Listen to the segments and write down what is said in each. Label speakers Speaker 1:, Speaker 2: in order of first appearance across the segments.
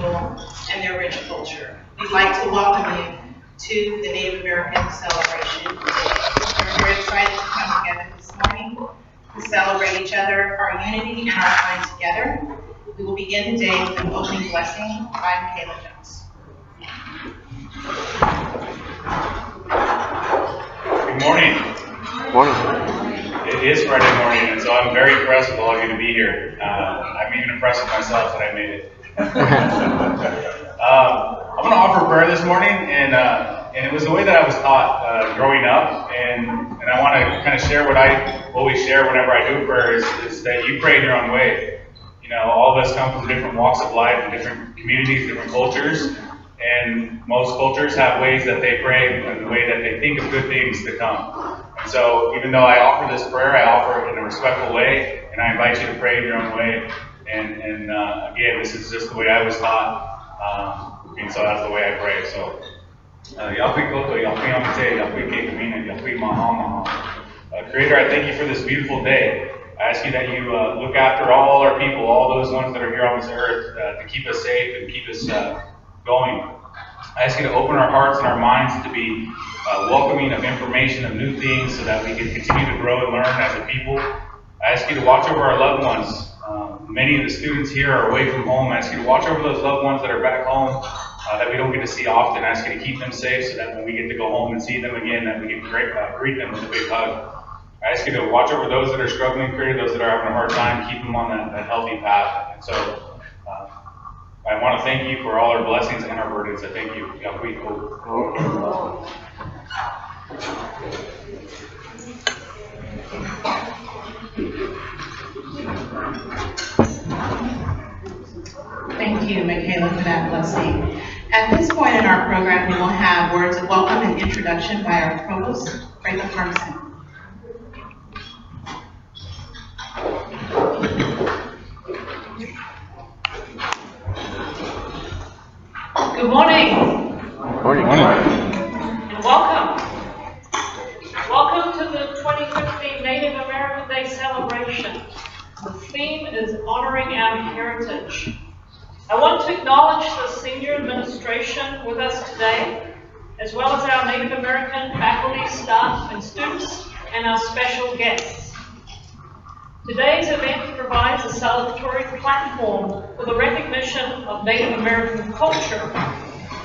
Speaker 1: people and their rich culture. We'd like to welcome you to the Native American celebration today. We're very excited to come together this morning to celebrate each other, our unity, and our time together. We will begin the day with an opening blessing by Michaela Jones.
Speaker 2: Good morning.
Speaker 3: Good morning.
Speaker 2: It is Friday morning, and so I'm very impressed with all of you to be here. I'm even impressed with myself that I made it. I'm going to offer a prayer this morning, and it was the way that I was taught growing up, and I want to kind of share what I always share whenever I do prayer is that you pray in your own way. You know, all of us come from different walks of life and different communities, different cultures, and most cultures have ways that they pray and the way that they think of good things to come. And so even though I offer this prayer, I offer it in a respectful way, and I invite you to pray in your own way. And again, this is just the way I was taught, and so that's the way I pray. So, Creator, I thank you for this beautiful day. I ask you that you look after all our people, all those ones that are here on this earth, to keep us safe and keep us going. I ask you to open our hearts and our minds to be welcoming of information, of new things, so that we can continue to grow and learn as a people. I ask you to watch over our loved ones. Many of the students here are away from home. I ask you to watch over those loved ones that are back home that we don't get to see often. I ask you to keep them safe so that when we get to go home and see them again, that we can greet them with a big hug. I ask you to watch over those that are struggling, Creator, those that are having a hard time, keep them on that healthy path. And so I want to thank you for all our blessings and our burdens. I thank you.
Speaker 1: Thank you, Michaela, for that blessing. At this point in our program, we will have words of welcome and introduction by our provost, Franklin Harmson.
Speaker 4: Good morning.
Speaker 3: Morning.
Speaker 4: And welcome. Welcome to the 2015 Native American Day celebration. The theme is honoring our heritage. I want to acknowledge the senior administration with us today, as well as our Native American faculty, staff, and students, and our special guests. Today's event provides a celebratory platform for the recognition of Native American culture,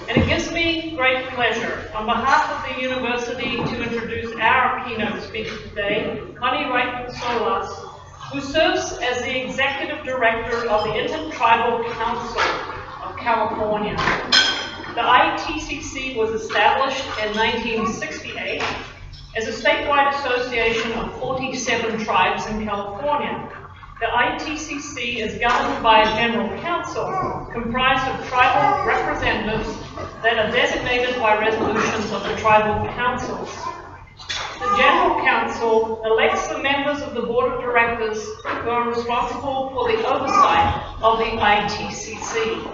Speaker 4: and it gives me great pleasure, on behalf of the university, to introduce our keynote speaker today, Connie Wright-Solas, who serves as the Executive Director of the Intertribal Council of California. The ITCC was established in 1968 as a statewide association of 47 tribes in California. The ITCC is governed by a general council comprised of tribal representatives that are designated by resolutions of the tribal councils. The General Council elects the members of the Board of Directors who are responsible for the oversight of the ITCC.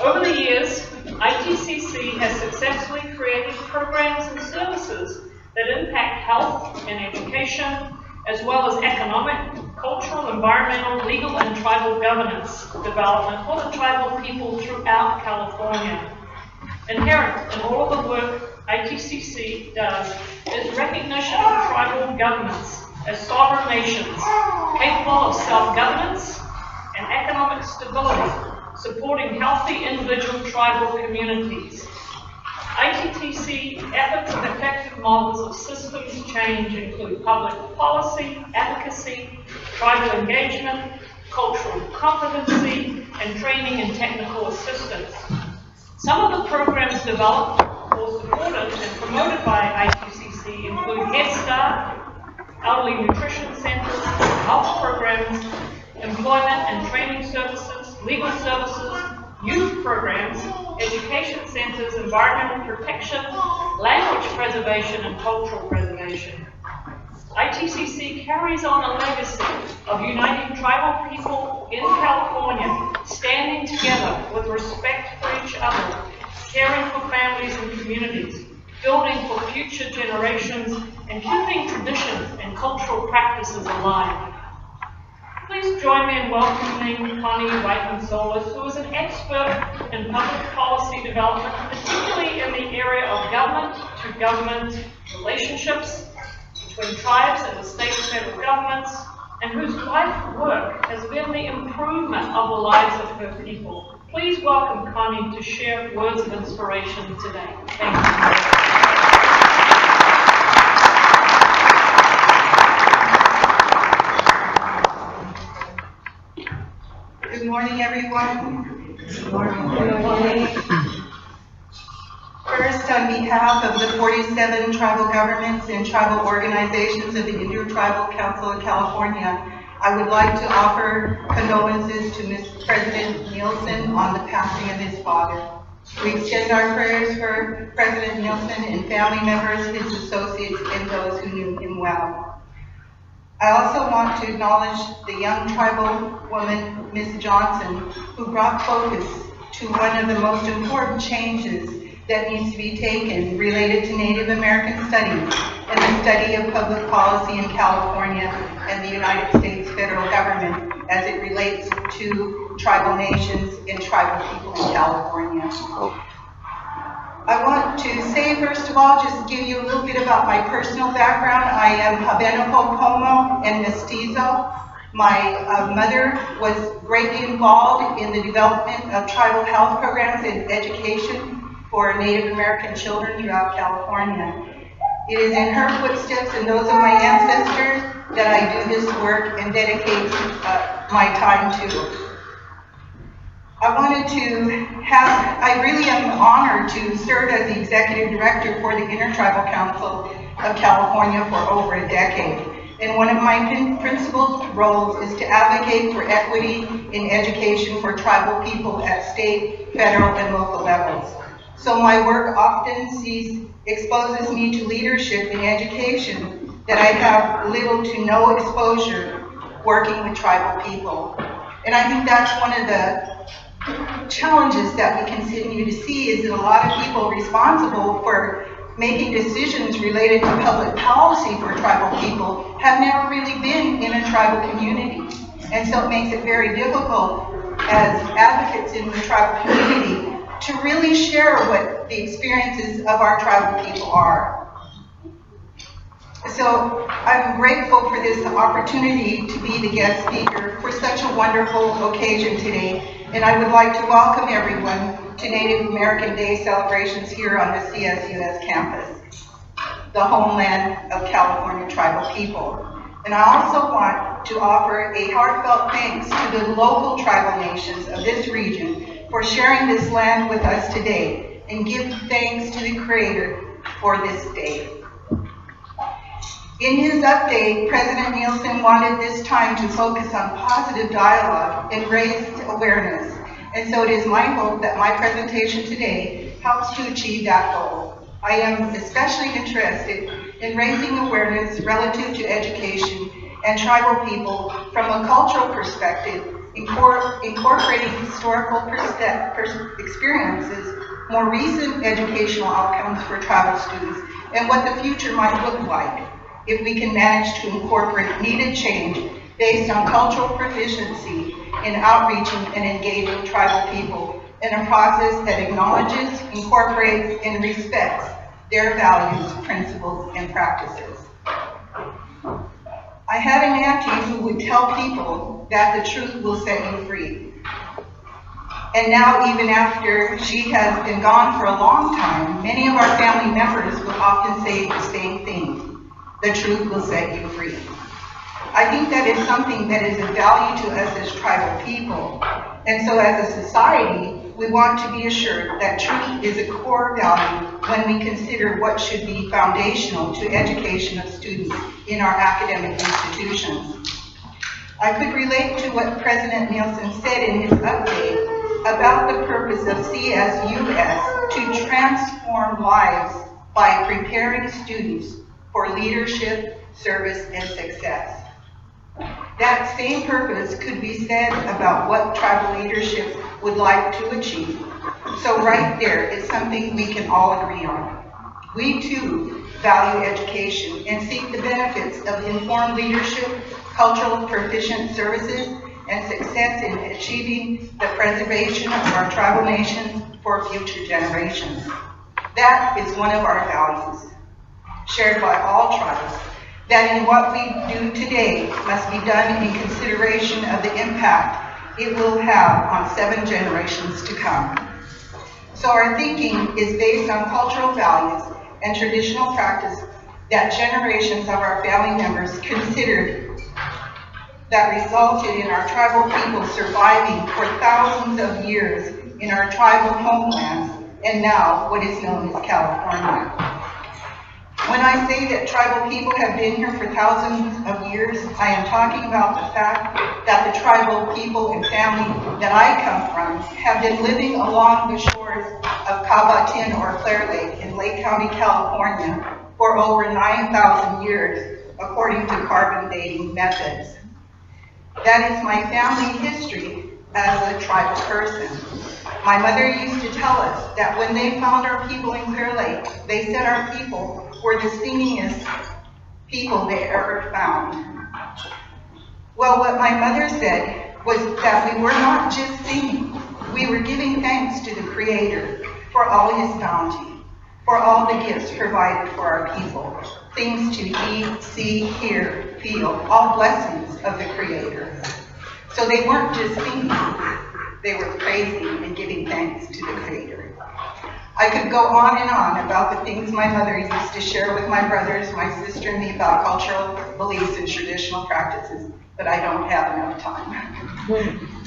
Speaker 4: Over the years, ITCC has successfully created programs and services that impact health and education, as well as economic, cultural, environmental, legal, and tribal governance development for the tribal people throughout California. Inherent in all of the work ITCC does is recognition of tribal governments as sovereign nations capable of self-governance and economic stability, supporting healthy individual tribal communities. ITCC efforts and effective models of systems change include public policy, advocacy, tribal engagement, cultural competency, and training and technical assistance. Some of the programs developed or supported and promoted by ITCC include Head Start, elderly nutrition centers, health programs, employment and training services, legal services, youth programs, education centers, environmental protection, language preservation, and cultural preservation. ITCC carries on a legacy of uniting tribal people in California, standing together with respect for each other, caring for families and communities, building for future generations, and keeping traditions and cultural practices alive. Please join me in welcoming Connie Wright-Solas, who is an expert in public policy development, particularly in the area of government-to-government relationships between tribes and the state and federal governments, and whose life work has been the improvement of the lives of her people. Please welcome Connie to share words of inspiration today. Thank you.
Speaker 5: Good morning, everyone. Good morning. First, on behalf of the 47 tribal governments and tribal organizations of the Intertribal Council of California, I would like to offer condolences to Mr. President Nielsen on the passing of his father. We extend our prayers for President Nielsen and family members, his associates, and those who knew him well. I also want to acknowledge the young tribal woman, Ms. Johnson, who brought focus to one of the most important changes that needs to be taken related to Native American studies and the study of public policy in California and the United States federal government as it relates to tribal nations and tribal people in California. I want to say, first of all, just give you a little bit about my personal background. I am Habeno Pomo and Mestizo. My mother was greatly involved in the development of tribal health programs and education for Native American children throughout California. It is in her footsteps and those of my ancestors that I do this work and dedicate my time to. I really am honored to serve as the Executive Director for the Intertribal Council of California for over a decade. And one of my principal roles is to advocate for equity in education for tribal people at state, federal, and local levels. So my work often exposes me to leadership in education that I have little to no exposure working with tribal people. And I think that's one of the challenges that we continue to see is that a lot of people responsible for making decisions related to public policy for tribal people have never really been in a tribal community. And so it makes it very difficult as advocates in the tribal community to really share what the experiences of our tribal people are. So I'm grateful for this opportunity to be the guest speaker for such a wonderful occasion today. And I would like to welcome everyone to Native American Day celebrations here on the CSUS campus, the homeland of California tribal people. And I also want to offer a heartfelt thanks to the local tribal nations of this region for sharing this land with us today, and give thanks to the Creator for this day. In his update, President Nielsen wanted this time to focus on positive dialogue and raise awareness. And so it is my hope that my presentation today helps to achieve that goal. I am especially interested in raising awareness relative to education and tribal people from a cultural perspective, incorporating historical experiences, more recent educational outcomes for tribal students, and what the future might look like if we can manage to incorporate needed change based on cultural proficiency in outreaching and engaging tribal people in a process that acknowledges, incorporates, and respects their values, principles, and practices. I had an auntie who would tell people that the truth will set you free. And now, even after she has been gone for a long time, many of our family members will often say the same thing. The truth will set you free. I think that is something that is of value to us as tribal people. And so as a society, we want to be assured that truth is a core value when we consider what should be foundational to education of students in our academic institutions. I could relate to what President Nielsen said in his update about the purpose of CSUS to transform lives by preparing students for leadership, service, and success. That same purpose could be said about what tribal leadership would like to achieve. So right there, it's something we can all agree on. We too value education and seek the benefits of informed leadership, cultural proficient services, and success in achieving the preservation of our tribal nations for future generations. That is one of our values, shared by all tribes, that in what we do today must be done in consideration of the impact it will have on 7 generations to come. So our thinking is based on cultural values and traditional practice that generations of our family members considered, that resulted in our tribal people surviving for thousands of years in our tribal homelands and now what is known as California. When I say that tribal people have been here for thousands of years, I am talking about the fact that the tribal people and family that I come from have been living along the shores of Cabatin or Clear Lake in Lake County, California for over 9,000 years, according to carbon dating methods. That is my family history as a tribal person. My mother used to tell us that when they found our people in Clear Lake, they said our people were the singingest people they ever found. Well, what my mother said was that we were not just singing, we were giving thanks to the Creator for all his bounty, for all the gifts provided for our people, things to eat, see, hear, feel, all blessings of the Creator. So they weren't just singing, they were praising and giving thanks to the Creator. I could go on and on about the things my mother used to share with my brothers, my sister, and me about cultural beliefs and traditional practices, but I don't have enough time.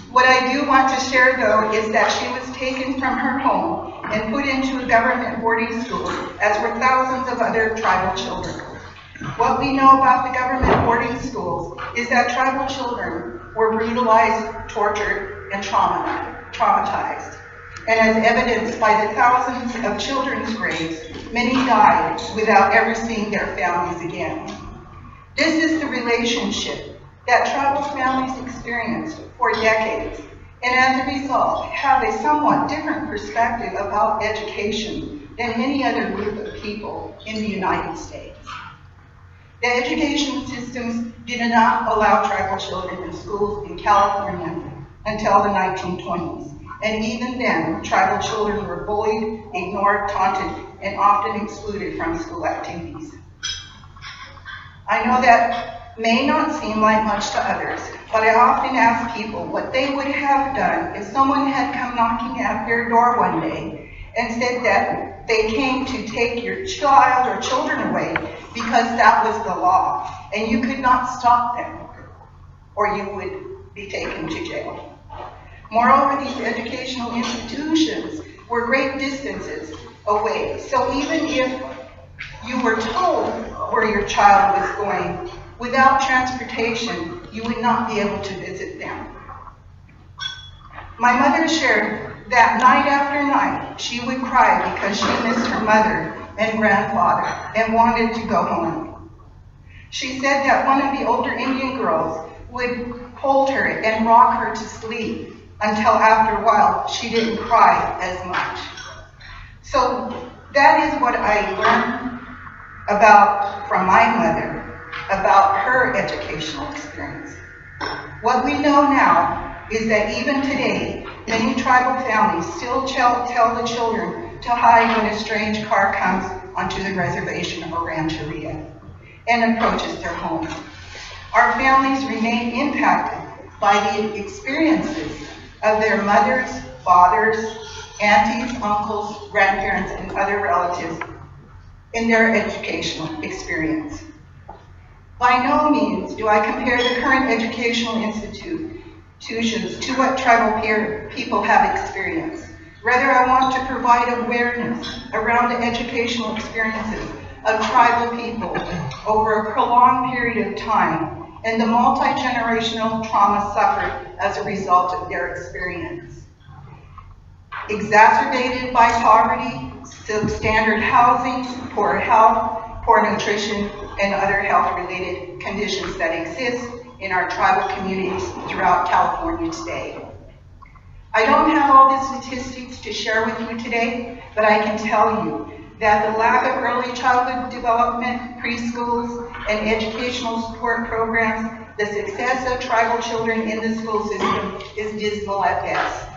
Speaker 5: What I do want to share, though, is that she was taken from her home and put into a government boarding school, as were thousands of other tribal children. What we know about the government boarding schools is that tribal children were brutalized, tortured, and traumatized. And as evidenced by the thousands of children's graves, many died without ever seeing their families again. This is the relationship that tribal families experienced for decades, and as a result, have a somewhat different perspective about education than any other group of people in the United States. The education systems did not allow tribal children in schools in California until the 1920s. And even then, tribal children were bullied, ignored, taunted, and often excluded from school activities. I know that may not seem like much to others, but I often ask people what they would have done if someone had come knocking at their door one day and said that they came to take your child or children away because that was the law, and you could not stop them, or you would be taken to jail. Moreover, these educational institutions were great distances away, so even if you were told where your child was going, without transportation, you would not be able to visit them. My mother shared that night after night, she would cry because she missed her mother and grandfather and wanted to go home. She said that one of the older Indian girls would hold her and rock her to sleep, until after a while she didn't cry as much. So that is what I learned from my mother, about her educational experience. What we know now is that even today, many tribal families still tell the children to hide when a strange car comes onto the reservation or rancheria and approaches their homes. Our families remain impacted by the experiences of their mothers, fathers, aunties, uncles, grandparents, and other relatives in their educational experience. By no means do I compare the current educational institutions to what tribal people have experienced. Rather, I want to provide awareness around the educational experiences of tribal people over a prolonged period of time and the multi-generational trauma suffered as a result of their experience. Exacerbated by poverty, substandard housing, poor health, poor nutrition, and other health-related conditions that exist in our tribal communities throughout California today. I don't have all the statistics to share with you today, but I can tell you that the lack of early childhood development, preschools, and educational support programs the success of tribal children in the school system is dismal at best.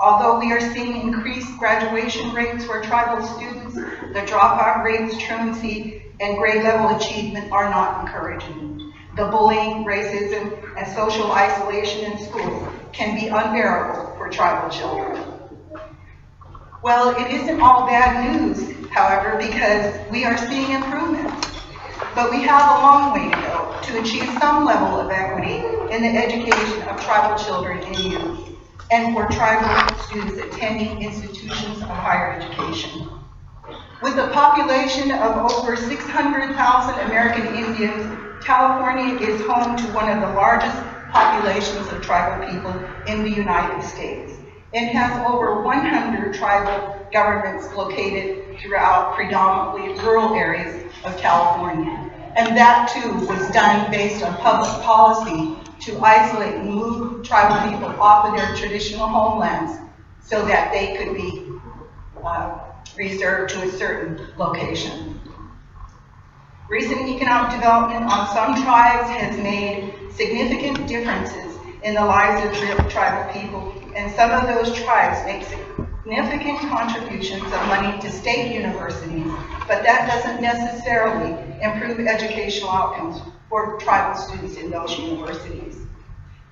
Speaker 5: Although we are seeing increased graduation rates for tribal students, the dropout rates, truancy, and grade level achievement are not encouraging. The bullying, racism, and social isolation in schools can be unbearable for tribal children. Well, it isn't all bad news, however, because we are seeing improvements. But we have a long way to go to achieve some level of equity in the education of tribal children and youth, and for tribal students attending institutions of higher education. With a population of over 600,000 American Indians, California is home to one of the largest populations of tribal people in the United States, and has over 100 tribal governments located throughout predominantly rural areas of California. And that too was done based on public policy to isolate and move tribal people off of their traditional homelands so that they could be reserved to a certain location. Recent economic development on some tribes has made significant differences in the lives of tribal people, and some of those tribes make significant contributions of money to state universities, but that doesn't necessarily improve educational outcomes for tribal students in those universities.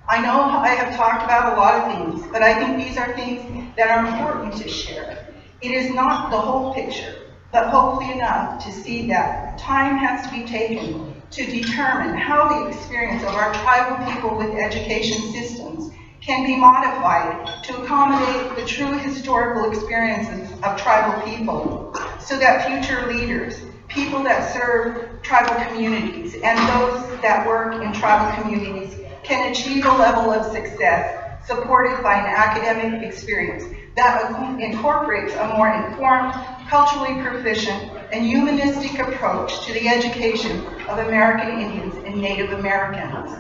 Speaker 5: I know I have talked about a lot of things, but I think these are things that are important to share. It is not the whole picture, but hopefully enough to see that time has to be taken to determine how the experience of our tribal people with education systems can be modified to accommodate the true historical experiences of tribal people, so that future leaders, people that serve tribal communities, and those that work in tribal communities can achieve a level of success supported by an academic experience that incorporates a more informed, culturally proficient, and humanistic approach to the education of American Indians and Native Americans.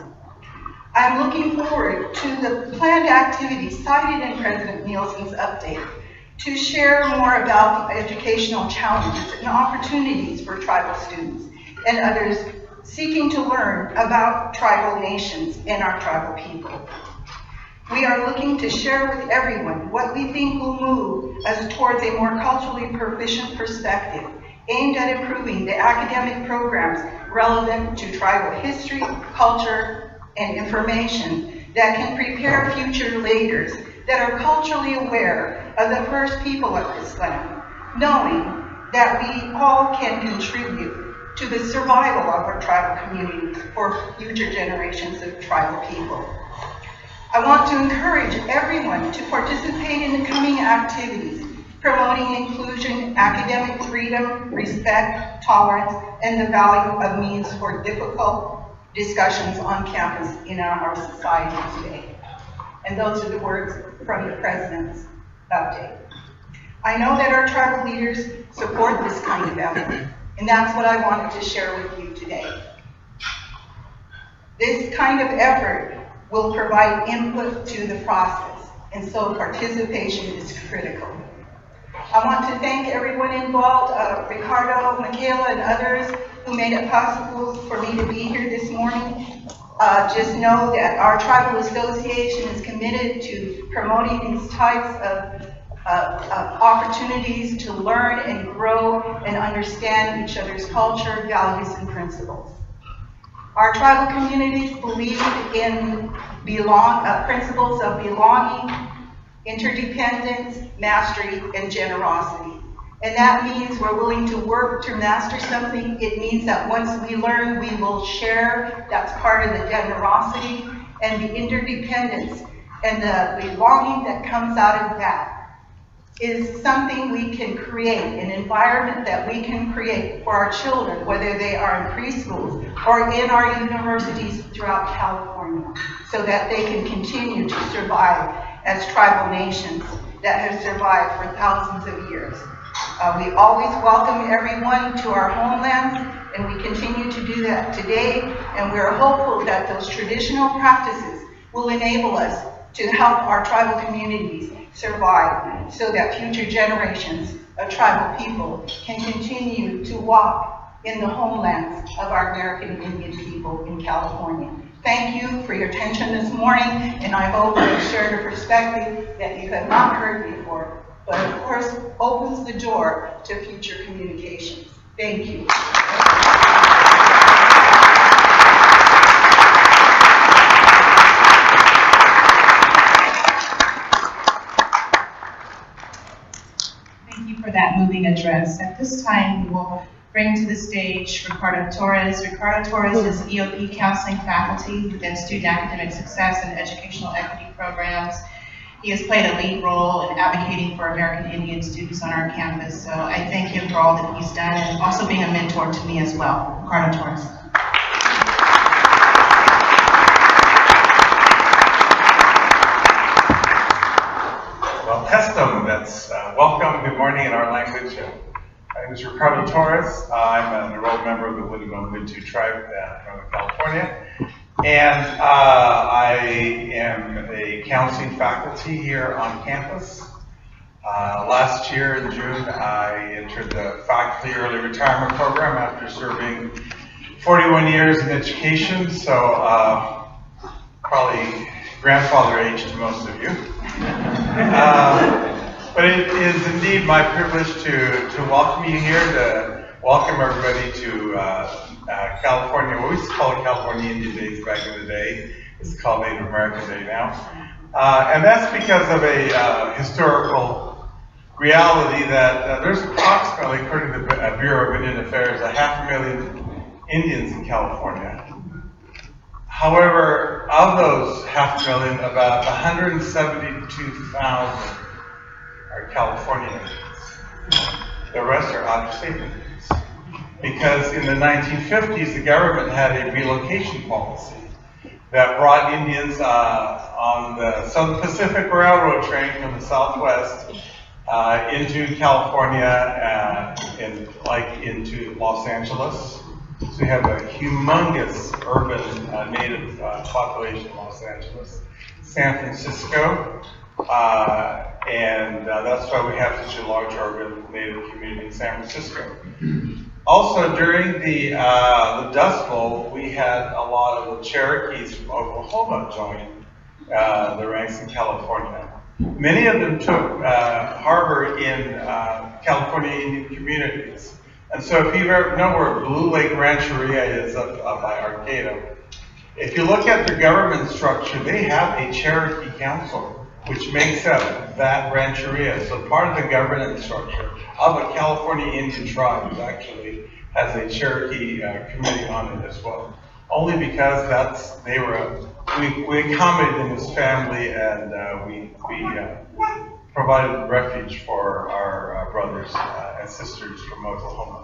Speaker 5: I'm looking forward to the planned activities cited in President Nielsen's update to share more about the educational challenges and opportunities for tribal students and others seeking to learn about tribal nations and our tribal people. We are looking to share with everyone what we think will move us towards a more culturally proficient perspective aimed at improving the academic programs relevant to tribal history, culture, and information that can prepare future leaders that are culturally aware of the first people of this land, knowing that we all can contribute to the survival of our tribal communities for future generations of tribal people. I want to encourage everyone to participate in the coming activities, promoting inclusion, academic freedom, respect, tolerance, and the value of means for difficult discussions on campus in our society today. And those are the words from the President's update. I know that our tribal leaders support this kind of effort, and that's what I wanted to share with you today. This kind of effort will provide input to the process, and so participation is critical. I want to thank everyone involved, Ricardo, Michaela, and others who made it possible for me to be here this morning. Just know that our tribal association is committed to promoting these types of opportunities to learn and grow and understand each other's culture, values, and principles. Our tribal communities believe in principles of belonging, interdependence, mastery, and generosity. And that means we're willing to work to master something. It means that once we learn, we will share. That's part of the generosity and the interdependence and the belonging that comes out of that is something we can create, an environment that we can create for our children, whether they are in preschools or in our universities throughout California, so that they can continue to survive as tribal nations that have survived for thousands of years. We always welcome everyone to our homelands, and we continue to do that today, and we're hopeful that those traditional practices will enable us to help our tribal communities survive so that future generations of tribal people can continue to walk in the homelands of our American Indian people in California. Thank you for your attention this morning, and I hope you shared a perspective that you have not heard before, but of course opens the door to future communications. Thank you.
Speaker 1: Thank you for that moving address. At this time, we will bring to the stage Ricardo Torres. Ricardo Torres is EOP counseling faculty within student academic success and educational equity programs. He has played a lead role in advocating for American Indian students on our campus, so I thank him for all that he's done and also being a mentor to me as well. Ricardo Torres.
Speaker 6: Well, Pestum, that's welcome, good morning in our language. My name is Ricardo Torres. I'm an enrolled member of the Winnebago tribe in Northern California. And I am a counseling faculty here on campus. Last year in June, I entered the faculty early retirement program after serving 41 years in education, so probably grandfather age to most of you. But it is indeed my privilege to welcome you here, to welcome everybody to California. We used to call it California Indian Days back in the day. It's called Native American Day now. And that's because of a historical reality that there's approximately, according to the Bureau of Indian Affairs, 500,000 Indians in California. However, of those 500,000, about 172,000 are California Indians. The rest are out-of-state Indians. Because in the 1950s, the government had a relocation policy that brought Indians on the Southern Pacific Railroad train from the Southwest into California and into Los Angeles. So we have a humongous urban native population in Los Angeles, San Francisco, and that's why we have such a large urban native community in San Francisco. Also, during the Dust Bowl, we had a lot of the Cherokees from Oklahoma join the ranks in California. Many of them took harbor in California Indian communities. And so if you ever know where Blue Lake Rancheria is up by Arcata, if you look at their government structure, they have a Cherokee council, which makes up that rancheria. So part of the governance structure of a California Indian tribe actually has a Cherokee committee on it as well. Only because we accommodated in this family, and we provided refuge for our brothers and sisters from Oklahoma.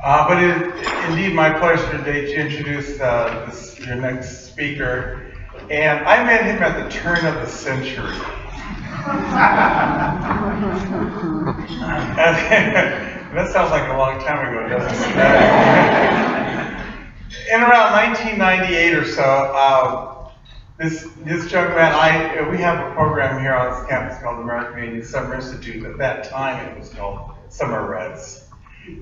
Speaker 6: But it is indeed my pleasure today to introduce your next speaker. And I met him at the turn of the century. That sounds like a long time ago, doesn't it? In around 1998 or so, this young man, we have a program here on this campus called the American Indian Summer Institute. At that time, it was called Summer Reds.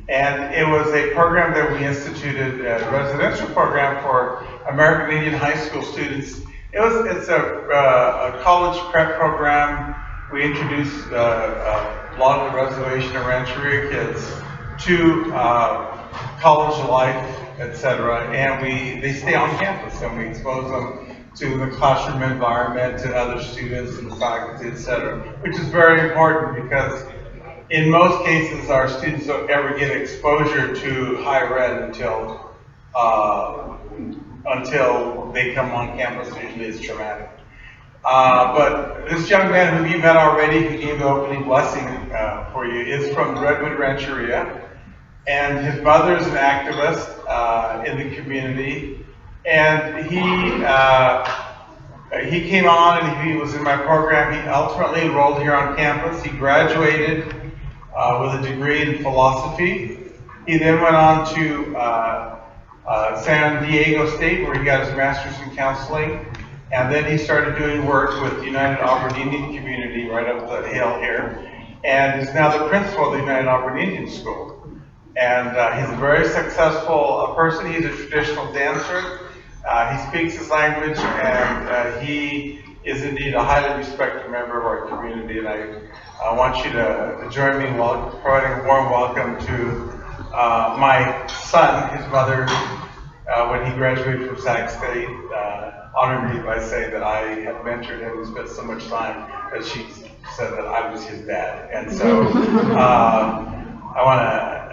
Speaker 6: And it was a program that we instituted, a residential program for American Indian high school students. It's a college prep program. We introduced a lot of the reservation and rancheria kids to college life, etc. And they stay on campus, and we expose them to the classroom environment, to other students and faculty, etc. Which is very important because in most cases our students don't ever get exposure to higher ed until they come on campus. Usually it's traumatic. But this young man whom you met already, who gave the opening blessing for you, is from Redwood Rancheria. And his mother is an activist in the community. And he came on and he was in my program. He ultimately enrolled here on campus. He graduated with a degree in philosophy. He then went on to San Diego State, where he got his master's in counseling. And then he started doing work with the United Auburn Indian community right up the hill here. And is now the principal of the United Auburn Indian School. And he's a very successful person. He's a traditional dancer. He speaks his language, and he is indeed a highly respected member of our community, and I want you to join me in providing a warm welcome to my son. His mother, when he graduated from Sac State, honored me by saying that I had mentored him and spent so much time that she said that I was his dad. And so I want to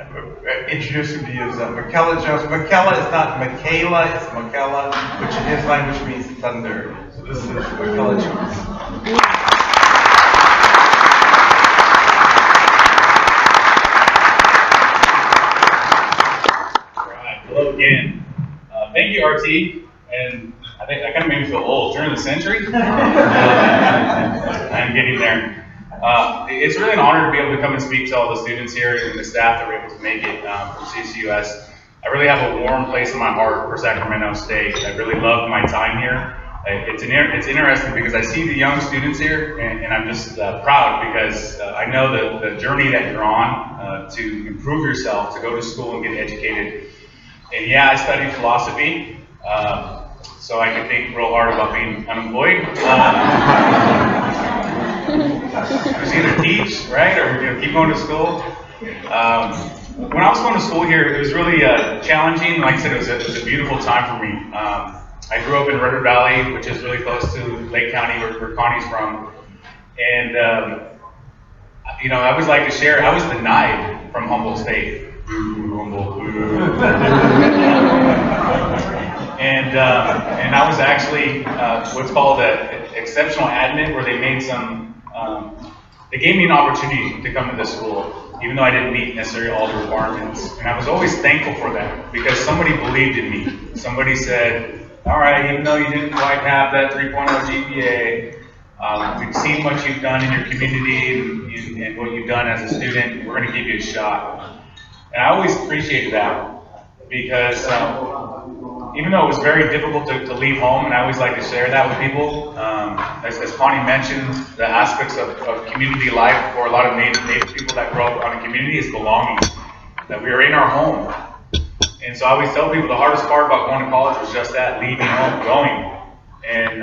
Speaker 6: introduce him to you as Michaela Jones. Michaela is not Michaela, it's Michaela, which in his language means thunder. So this is Michaela Jones.
Speaker 2: All right, hello again. Thank you, RT. And I think that kind of made me feel old. During the century? I'm getting there. It's really an honor to be able to come and speak to all the students here and the staff that were able to make it from CCUS. I really have a warm place in my heart for Sacramento State. I really love my time here. It's interesting because I see the young students here, and I'm just proud because I know the journey that you're on to improve yourself, to go to school and get educated. And yeah, I studied philosophy. So I can think real hard about being unemployed. Just either teach, right, or keep going to school. When I was going to school here, it was really challenging. Like I said, it was a beautiful time for me. I grew up in River Valley, which is really close to Lake County, where Connie's from. And you know, I always like to share. I was denied from Humboldt State. And I was actually what's called an exceptional admit, where they made they gave me an opportunity to come to this school, even though I didn't meet necessarily all the requirements. And I was always thankful for that, because somebody believed in me. Somebody said, all right, even though you didn't quite have that 3.0 GPA, we've seen what you've done in your community and what you've done as a student. We're going to give you a shot. And I always appreciated that, because even though it was very difficult to leave home, and I always like to share that with people, as Connie mentioned, the aspects of community life for a lot of Native people that grow up on a community is belonging, that we are in our home. And so I always tell people the hardest part about going to college was just that, leaving home, going. And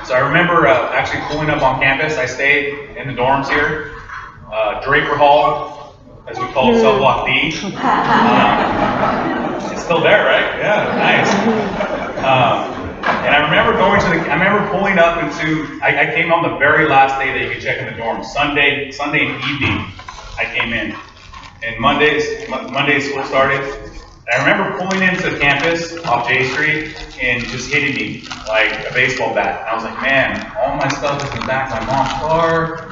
Speaker 2: so I remember actually pulling up on campus. I stayed in the dorms here, Draper Hall, as we call it, cell block D. It's still there, right? Yeah, nice. And I remember I remember pulling up into, I came on the very last day that you could check in the dorm, Sunday evening, I came in. And Monday school started. And I remember pulling into campus off J Street and just hitting me like a baseball bat. And I was like, man, all my stuff is in the back of my mom's car.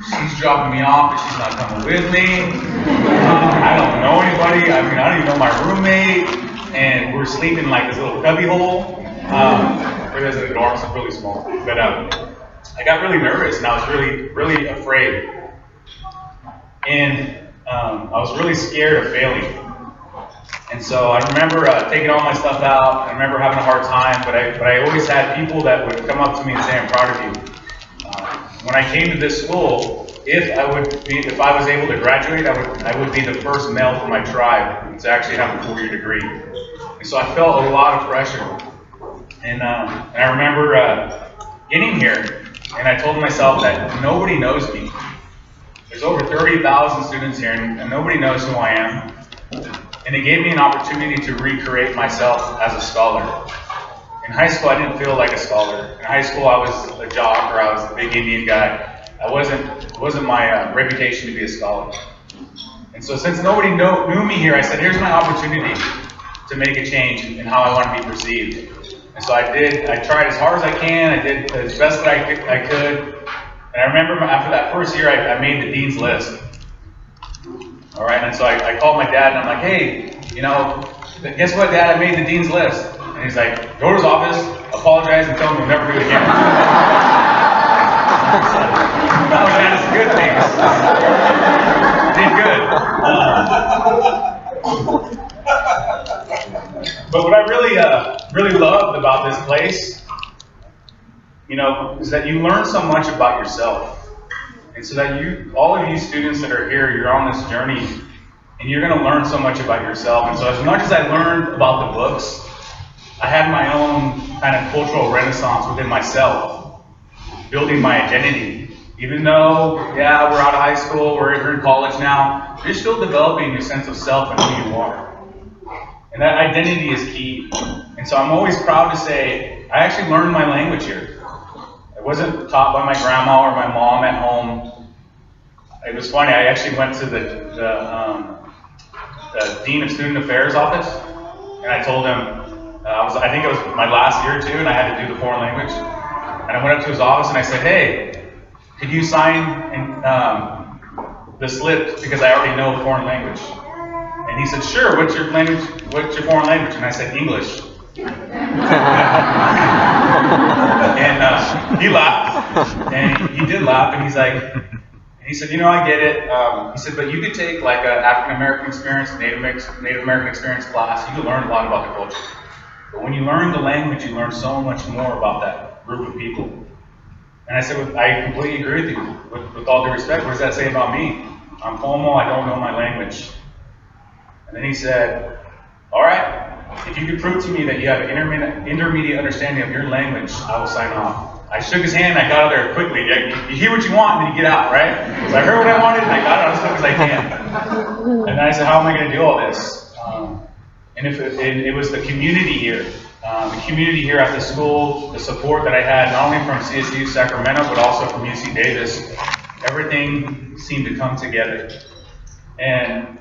Speaker 2: She's dropping me off, but she's not coming with me. I don't know anybody. I mean, I don't even know my roommate. And we're sleeping in like this little cubby hole. It was a dorm, so really small. But I got really nervous, and I was really, really afraid. And I was really scared of failing. And so I remember taking all my stuff out. I remember having a hard time, but I always had people that would come up to me and say, I'm proud of you. When I came to this school, if I was able to graduate, I would be the first male from my tribe to actually have a 4-year degree. And so I felt a lot of pressure. And I remember getting here, and I told myself that nobody knows me. There's over 30,000 students here, and nobody knows who I am. And it gave me an opportunity to recreate myself as a scholar. In high school, I didn't feel like a scholar. In high school, I was a jock, or I was the big Indian guy. It wasn't my reputation to be a scholar. And so since nobody knew me here, I said, here's my opportunity to make a change in how I want to be perceived. And so I tried as hard as I can, I did as best that I could. And I remember after that first year, I made the dean's list. All right, and so I called my dad, and I'm like, hey, you know, guess what, Dad, I made the dean's list. And he's like, go to his office, apologize, and tell him you'll never do it again. Oh man, it's a good thing. Did good. But what I really loved about this place, you know, is that you learn so much about yourself. And so that all of you students that are here, you're on this journey, and you're going to learn so much about yourself. And so as much as I learned about the books, I had my own kind of cultural renaissance within myself, building my identity. Even though, yeah, we're out of high school, we're in college now, you're still developing your sense of self and who you are. And that identity is key. And so I'm always proud to say, I actually learned my language here. It wasn't taught by my grandma or my mom at home. It was funny, I actually went to the Dean of Student Affairs office, and I told him, I think it was my last year or two, and I had to do the foreign language. And I went up to his office and I said, hey, could you sign the slip because I already know foreign language? And he said, sure, what's your language? What's your foreign language? And I said, English. And he laughed, and he did laugh, and he said, you know, I get it. He said, but you could take like an African American experience, Native American experience class. You could learn a lot about the culture. But when you learn the language, you learn so much more about that group of people. And I said, I completely agree with you. With all due respect, what does that say about me? I'm Pomo, I don't know my language. And then he said, all right, if you could prove to me that you have an intermediate understanding of your language, I will sign off. I shook his hand, I got out of there quickly. You hear what you want, and then you get out, right? So I heard what I wanted, and I got out as quick as I can. And then I said, how am I going to do all this? And it was the community here. The community here at the school, the support that I had, not only from CSU Sacramento, but also from UC Davis. Everything seemed to come together. And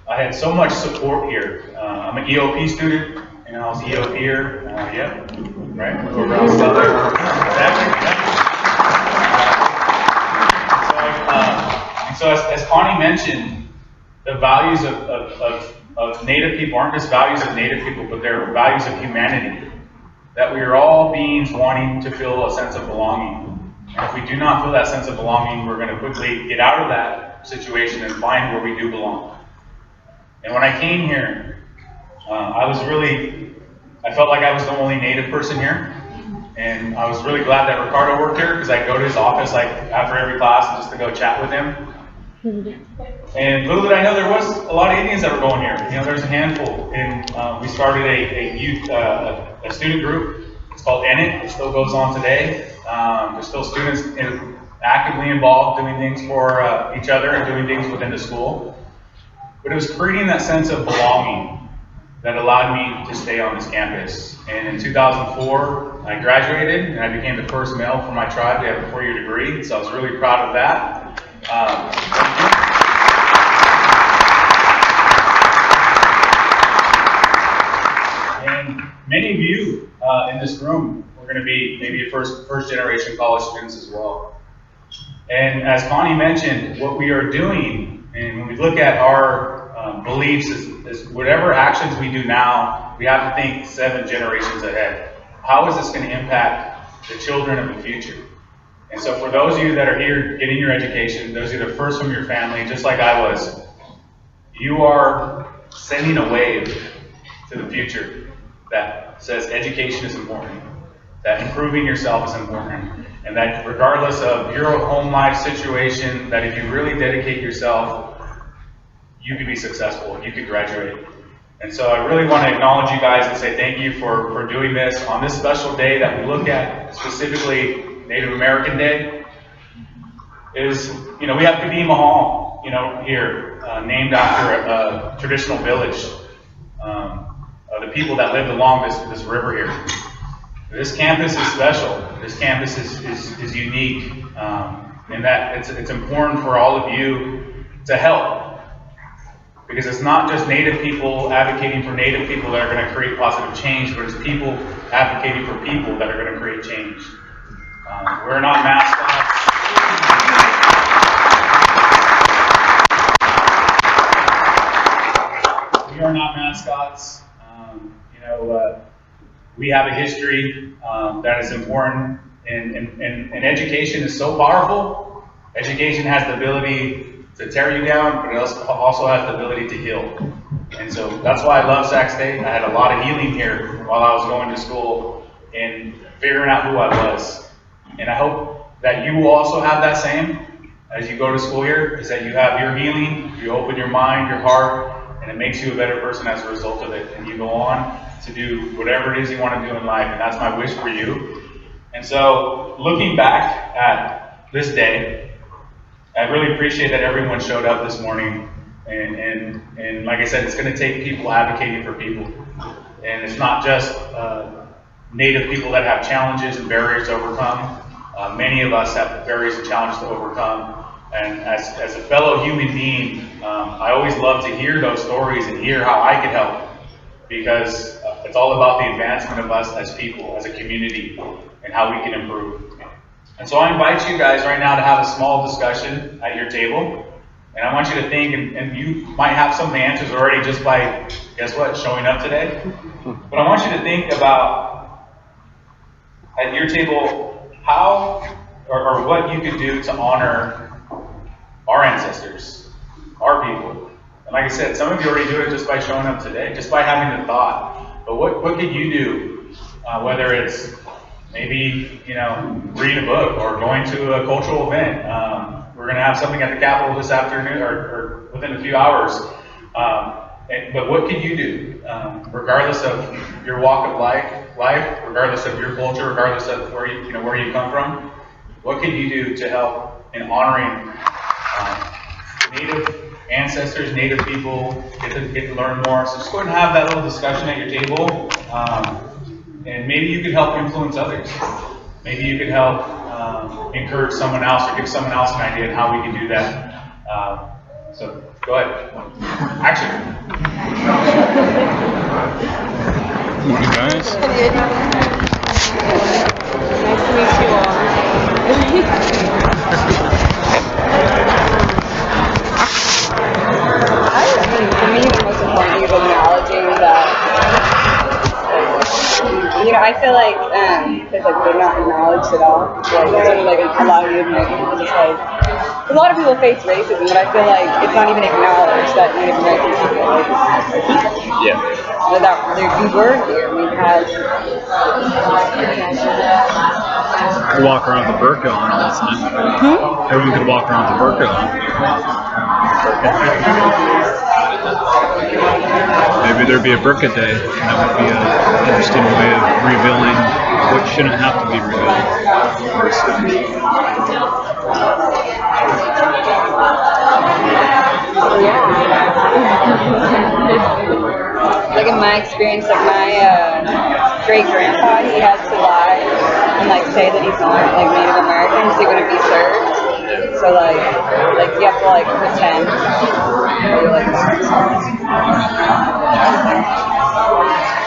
Speaker 2: I had so much support here. I'm an EOP student, and I was EOP here. Yep, right? So as Connie mentioned, the values of Native people aren't just values of Native people, but they're values of humanity. That we are all beings wanting to feel a sense of belonging. And if we do not feel that sense of belonging, we're going to quickly get out of that situation and find where we do belong. And when I came here, I felt like I was the only Native person here. And I was really glad that Ricardo worked here, because I'd go to his office like after every class just to go chat with him. And little did I know there was a lot of Indians that were going here. You know, there's a handful. And we started a youth, a student group. It's called ENIT. It still goes on today. There's still students actively involved doing things for each other and doing things within the school. But it was creating that sense of belonging that allowed me to stay on this campus. And in 2004, I graduated, and I became the first male from my tribe to have a 4-year degree. So I was really proud of that. And many of you in this room were going to be maybe first generation college students as well. And as Connie mentioned, what we are doing, and when we look at our beliefs, is whatever actions we do now, we have to think 7 generations ahead. How is this going to impact the children of the future? And so for those of you that are here getting your education, those of you that are first from your family, just like I was, you are sending a wave to the future that says education is important, that improving yourself is important, and that regardless of your home life situation, that if you really dedicate yourself, you could be successful, you could graduate. And so I really want to acknowledge you guys and say thank you for doing this on this special day that we look at, specifically Native American Day. Is, you know, we have Kadima Hall, you know, here, named after a traditional village of the people that lived along this river here. This campus is special. This campus is unique, in that it's important for all of you to help. Because it's not just Native people advocating for Native people that are going to create positive change, but it's people advocating for people that are going to create change. We're not mascots. We are not mascots. We have a history that is important, and education is so powerful. Education has the ability to tear you down, but it also has the ability to heal. And so that's why I love Sac State. I had a lot of healing here while I was going to school and figuring out who I was. And I hope that you will also have that same as you go to school here, is that you have your healing, you open your mind, your heart, and it makes you a better person as a result of it, and you go on to do whatever it is you want to do in life, and that's my wish for you. And so, looking back at this day, I really appreciate that everyone showed up this morning, and like I said, it's going to take people advocating for people, and it's not just Native people that have challenges and barriers to overcome. Many of us have barriers and challenges to overcome, and as a fellow human being, I always love to hear those stories and hear how I can help, because it's all about the advancement of us as people, as a community, and how we can improve. And so I invite you guys right now to have a small discussion at your table, and I want you to think, and you might have some of the answers already just by, guess what, showing up today. But I want you to think about, at your table, how or what you could do to honor our ancestors, our people. And like I said, some of you already do it just by showing up today, just by having the thought. But what could you do, whether it's maybe, reading a book or going to a cultural event. We're going to have something at the Capitol this afternoon or within a few hours. But what can you do, regardless of your walk of life, regardless of your culture, regardless of where you come from? What can you do to help in honoring Native ancestors, Native people, get to learn more? So just go ahead and have that little discussion at your table. And maybe you could help influence others. Maybe you could help encourage someone else or give someone else an idea on how we can do that. So go ahead. Action.
Speaker 7: Morning, guys.
Speaker 8: Nice to meet you all. I mean, for me, the most important thing is acknowledging that. I feel like because they're not acknowledged at all. Like a lot of Native American people just a lot of people face racism, but I feel like it's not even acknowledged that Native American people are people.
Speaker 7: Yeah.
Speaker 8: We were here. We've had.
Speaker 7: You walk around with a burqa on all the time. Everyone could walk around with a burqa on. Maybe there'd be a burqa day, and that would be an interesting way of revealing what shouldn't have to be revealed.
Speaker 8: Like in my experience, like my great grandpa, he had to lie and say that he's not Native American because he wouldn't be served. So you have to pretend that you're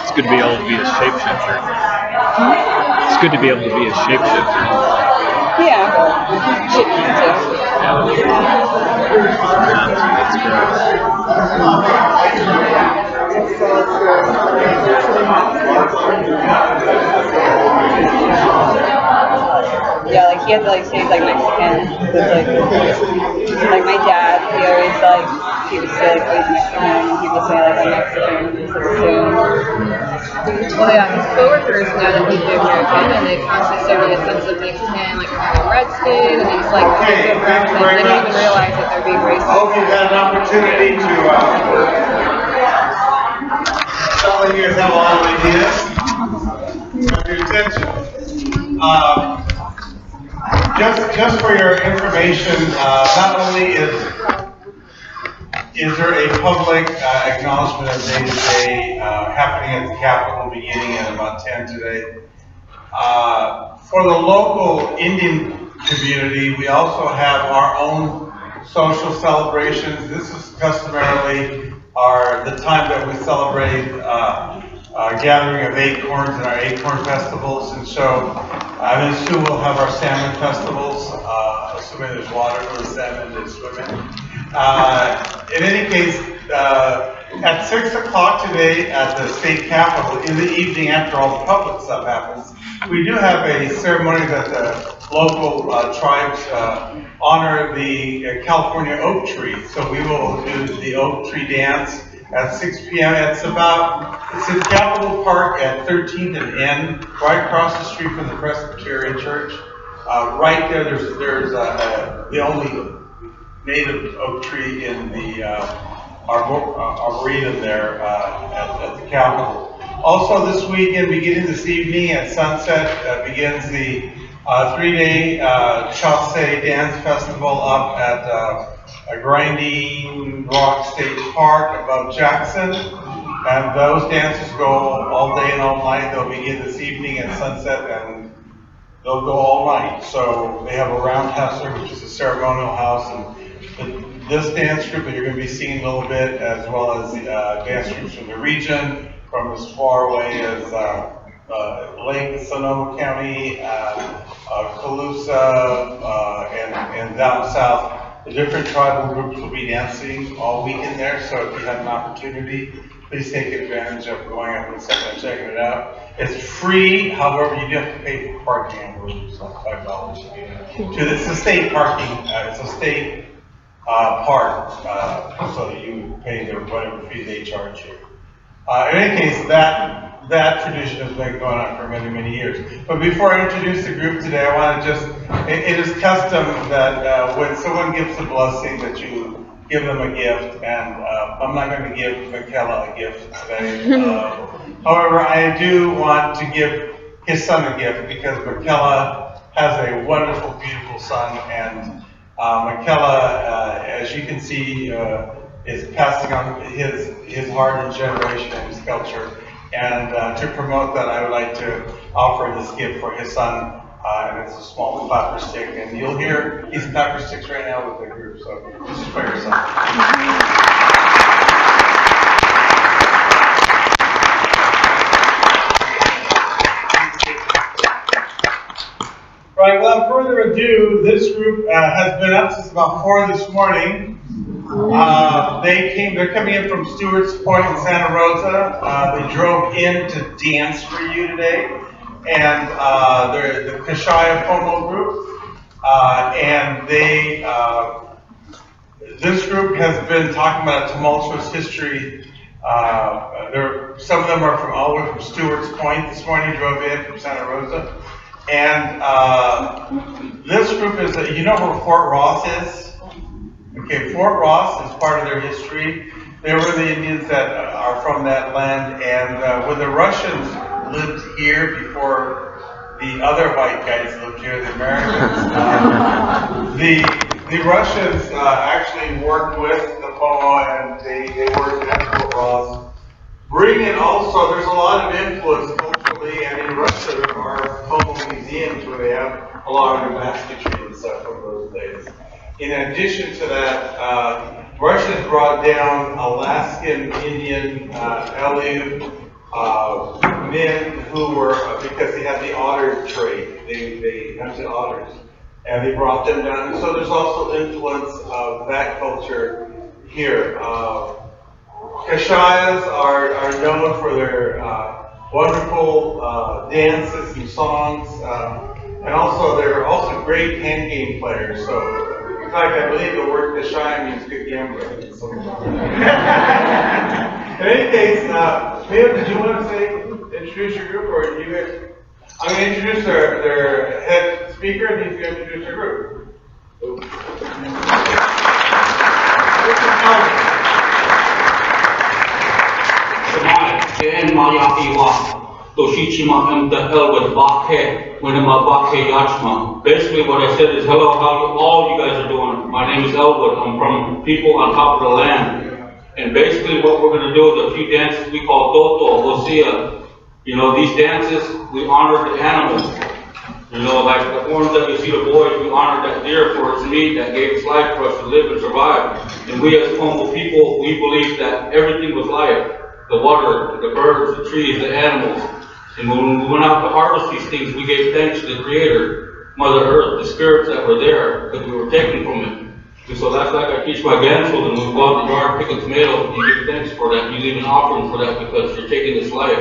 Speaker 7: It's good to be able to be a shapeshifter. It's good to be able to be a shapeshifter.
Speaker 8: Yeah, should be too.
Speaker 7: That's great.
Speaker 8: Yeah, he had to say he's Mexican. My dad, he would say he's Mexican. He would say I'm Mexican.
Speaker 9: Well, yeah, his coworkers know that he's American, and they constantly say a sense of Mexican, having red skin, and he's
Speaker 6: Okay, thank you very
Speaker 9: they don't
Speaker 6: much.
Speaker 9: even realize that they're being racist.
Speaker 6: I hope you've had an opportunity to, some of you have a lot of ideas. Have your attention. Just for your information, not only is there a public acknowledgement of Native Day happening at the Capitol beginning at about 10 today. For the local Indian community, we also have our own social celebrations. This is customarily the time that we celebrate gathering of acorns and our acorn festivals. And so soon we'll have our salmon festivals, assuming there's water for the salmon to swim in. In any case, at 6 o'clock today at the state capitol, in the evening after all the public stuff happens, we do have a ceremony that the local tribes honor the California oak tree. So we will do the oak tree dance at 6 p.m. It's in Capitol Park at 13th and N, right across the street from the Presbyterian Church. Right there, there's the only native oak tree in the Arboretum there at the Capitol. Also this weekend, beginning this evening at sunset, begins the 3-day Chauncey Dance Festival up at Grinding Rock State Park above Jackson. And those dances go all day and all night. They'll begin this evening at sunset and they'll go all night. So they have a roundhouse there, which is a ceremonial house. And this dance group that you're going to be seeing a little bit, as well as the dance groups from the region, from as far away as Lake Sonoma County, Colusa, and down south. The different tribal groups will be dancing all weekend there, so if you have an opportunity, please take advantage of going up and checking it out. It's free, however, you do have to pay for parking. It's like $5. It's a state parking, it's a state park, so you pay their whatever fee they charge you. In any case, that tradition has been going on for many, many years. But before I introduce the group today, I want to just, it is custom that when someone gives a blessing that you give them a gift, and I'm not going to give Michaela a gift today. However, I do want to give his son a gift because Michaela has a wonderful, beautiful son, and Michaela, as you can see, is passing on his heart and generation and his culture. And to promote that, I would like to offer this gift for his son, and it's a small clapper stick. And you'll hear he's clapper sticks right now with the group, so this is for your son. Right, without further ado, this group has been up since about 4 this morning. They're coming in from Stewart's Point in Santa Rosa. They drove in to dance for you today. And they're the Kashaya Pomo group. And this group has been talking about a tumultuous history. Some of them are from all the way from Stewart's Point. This morning drove in from Santa Rosa. And this group is, you know where Fort Ross is? Okay, Fort Ross is part of their history. They were the Indians that are from that land, and when the Russians lived here before the other white guys lived here, the Americans, the Russians actually worked with the Pomo, and they worked at Fort Ross. Bringing also, there's a lot of influence culturally, and in Russia there are Pomo museums where they have a lot of their basketry and stuff from those days. In addition to that, Russians brought down Alaskan Indian Aleut men who were, because they had the otter trade, they hunted otters, and they brought them down. And so there's also influence of that culture here. Kashayas are known for their wonderful dances and songs, and also they're also great hand game players. So, in fact, I believe the word Kashaya means good gambler. In any case, Mia, did you want to introduce your group, or you guys? I'm going to introduce their head speaker, and he's going to introduce their group.
Speaker 10: Basically what I said is, hello, how all you guys are doing. My name is Elwood. I'm from people on top of the land. And basically what we're going to do is a few dances we call Toto, Hosea. You know, these dances, we honor the animals. You know, like the ones that you see the boys, we honor that deer for its meat that gave its life for us to live and survive. And we as Pomo people, we believe that everything was life. The water, the birds, the trees, the animals. And when we went out to harvest these things, we gave thanks to the Creator, Mother Earth, the spirits that were there, because we were taken from it. And so that's like I teach my grandchildren. When we go out in the yard, pick a tomato, you give thanks for that. You leave an offering for that because you're taking this life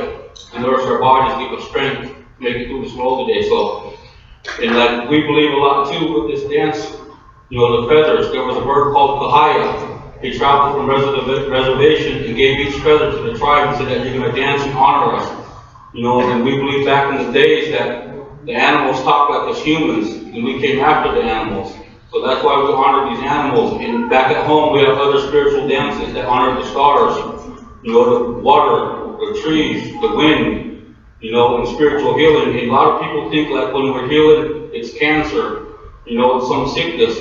Speaker 10: to nourish our bodies, give us strength, make it through this world today. So, and like we believe a lot too with this dance, you know, the feathers. There was a bird called Kahaya. He traveled from reservation and gave each feather to the tribe and said that you're going to dance and honor us. You know, and we believe back in the days that the animals talk like us humans, and we came after the animals. So that's why we honor these animals. animals. And back at home, we have other spiritual dances that honor the stars, you know, the water, the trees, the wind, you know, and spiritual healing. And a lot of people think like when we're healing, it's cancer, you know, it's some sickness.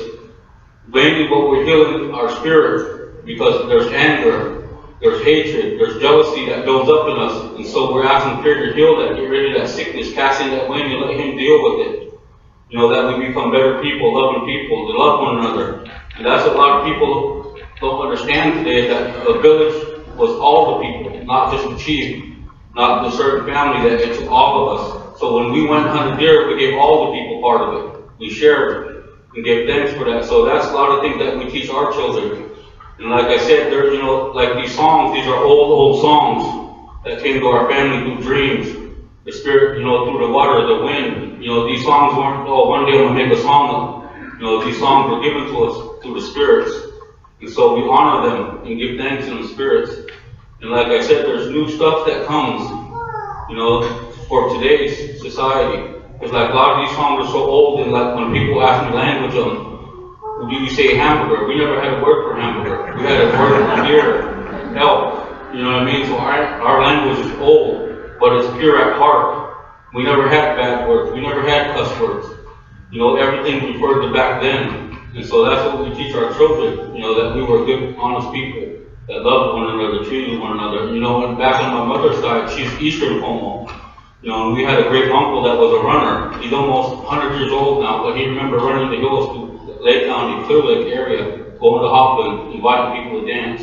Speaker 10: Mainly what we're healing our spirit, because there's anger, there's hatred, there's jealousy that builds up in us. And so we're asking Spirit to heal that, get rid of that sickness, cast in that wind and let Him deal with it. You know, that we become better people, loving people, to love one another. And that's what a lot of people don't understand today, is that the village was all the people, not just the chief, not the certain family, that it's all of us. So when we went and hunted deer, we gave all the people part of it. We shared and gave thanks for that. So that's a lot of things that we teach our children. And like I said, there, you know, like these songs, these are old songs that came to our family through dreams. The Spirit, you know, through the water, the wind. You know, these songs weren't, oh, one day I'm going to make a song up. You know, these songs were given to us through the spirits. And so we honor them and give thanks in the spirits. And like I said, there's new stuff that comes, you know, for today's society. Because like a lot of these songs are so old, and like when people ask me language do you say hamburger? We never had a word for hamburger. We had a word for deer, elk. You know what I mean? So our language is old, but it's pure at heart. We never had bad words. We never had cuss words. You know, everything referred to back then. And so that's what we teach our children, you know, that we were good, honest people that loved one another, treated one another. You know, and back on my mother's side, she's Eastern Como. You know, and we had a great uncle that was a runner. He's almost 100 years old now, but he remember running the hills to Lake County, Clear Lake area, going to Hopland, inviting people to dance.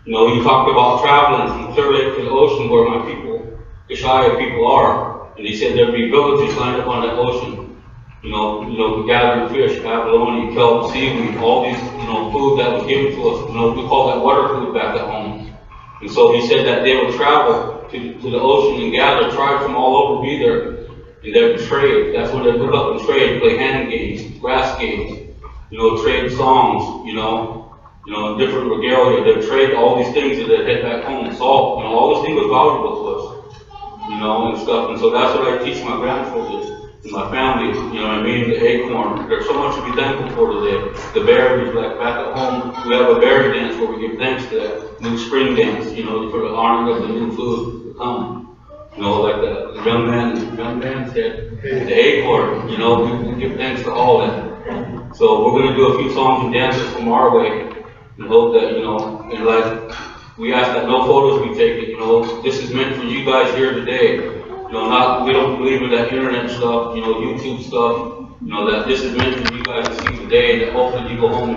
Speaker 10: You know, he talked about traveling from Clear Lake to the ocean where my people, the Shia people are. And he said there'd be villages lined up on that ocean. You know, gathering fish, abalone, kelp, seaweed, all these, you know, food that was given to us. You know, we call that water food back at home. And so he said that they would travel to the ocean and gather tribes from all over be there. And they would trade. That's when they put up and trade, play hand games, grass games, you know, trade songs, you know, different regalia. They'd trade all these things and they'd head back home. Salt, you know, all these things was valuable to us, you know, and stuff. And so that's what I teach my grandchildren. My family, you know what I mean, the acorn. There's so much to be thankful for today. The berries, like back at home, we have a berry dance where we give thanks to that new spring dance, you know, for the honor of the new food to come. You know, like the young man said, the acorn, you know, we give thanks to all that. So we're going to do a few songs and dances from our way and hope that, you know, and like, we ask that no photos be taken, you know, this is meant for you guys here today. You know, we don't believe in that internet stuff, you know, YouTube stuff, you know, that this is meant for you guys to see today, that hopefully you go home